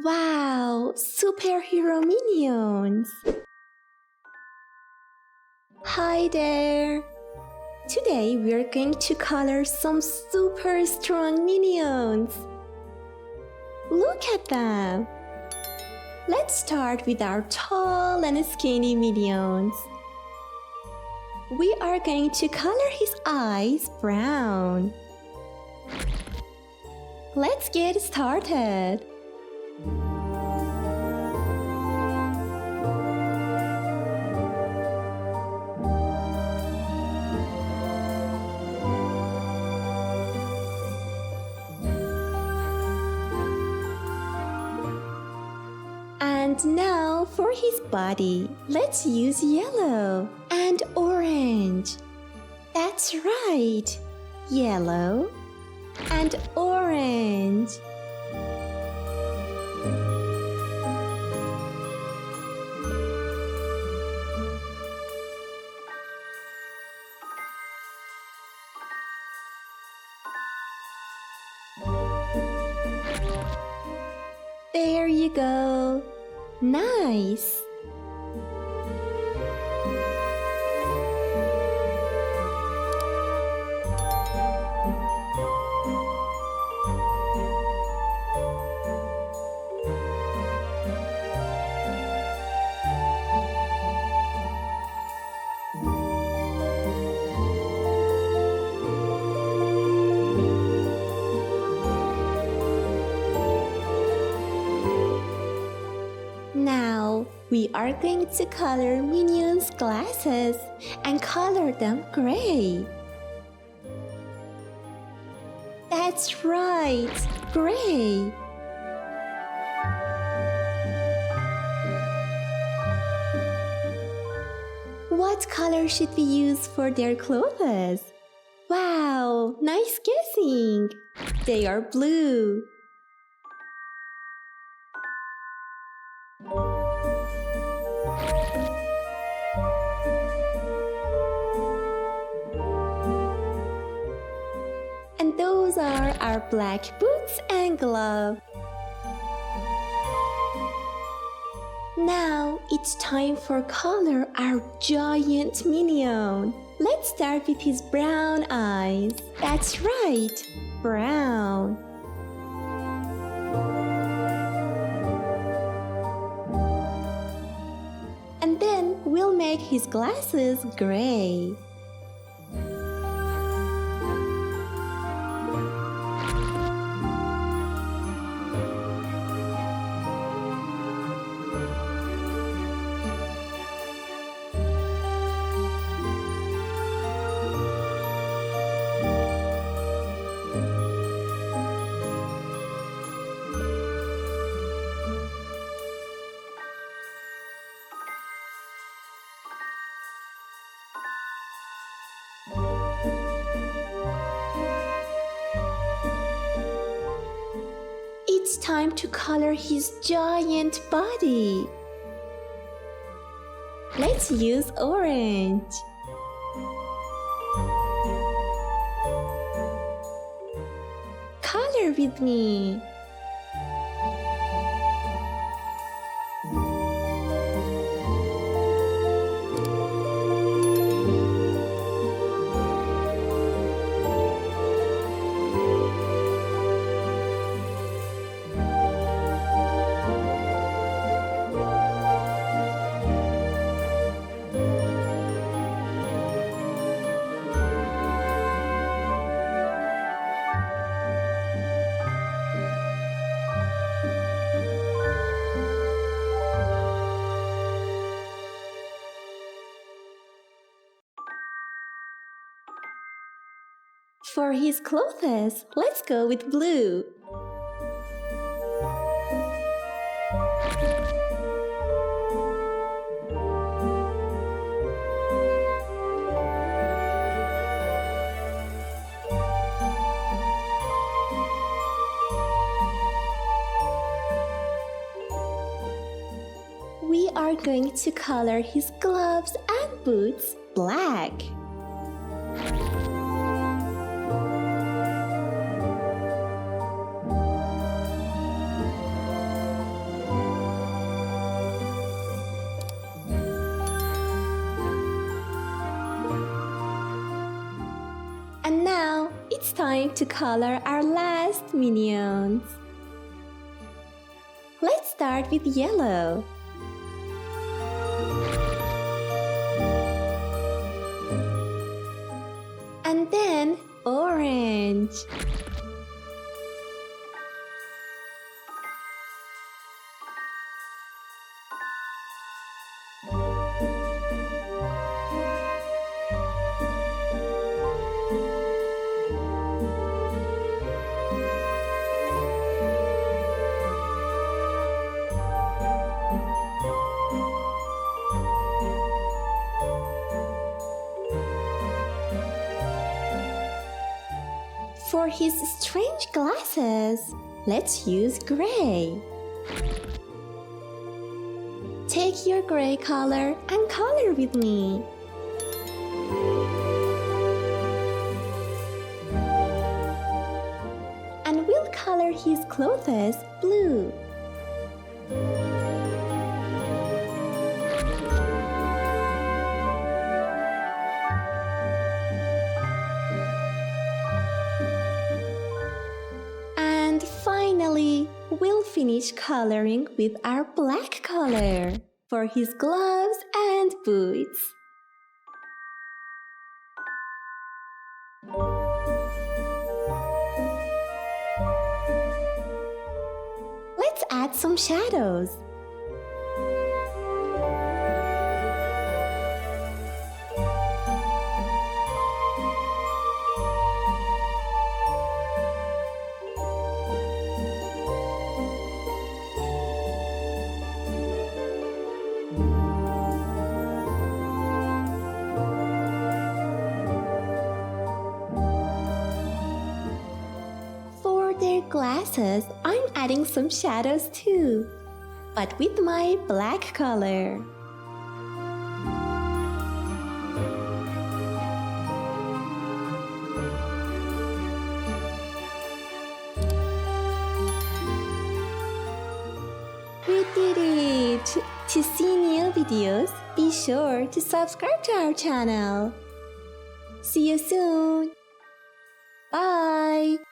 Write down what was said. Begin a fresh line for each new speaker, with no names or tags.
Wow, superhero minions! Hi there! Today we're going to color some super strong minions. Look at them! Let's start with our tall and skinny minions. We are going to color his eyes brown. Let's get started. And now for his body, let's use yellow and orange. That's right, yellow and orange. There you go. Nice! Now, we are going to color Minion's glasses and color them gray. That's right, gray. What color should we use for their clothes? Wow, nice guessing. They are blue. And those are our black boots and glove. Now it's time for color our giant minion. Let's start with his brown eyes. That's right, brown. And then we'll make his glasses gray. It's time to color his giant body. Let's use orange. Color with me. For his clothes, let's go with blue. We are going to color his gloves and boots black. it's time to color our last minions. Let's start with yellow. And then orange. For his strange glasses, let's use gray. Take your gray color and color with me. And we'll color his clothes blue. And finally, we'll finish coloring with our black color for his gloves and boots. Let's add some shadows. Their glasses, I'm adding some shadows too, but with my black color. We did it! To see new videos, be sure to subscribe to our channel. See you soon! Bye!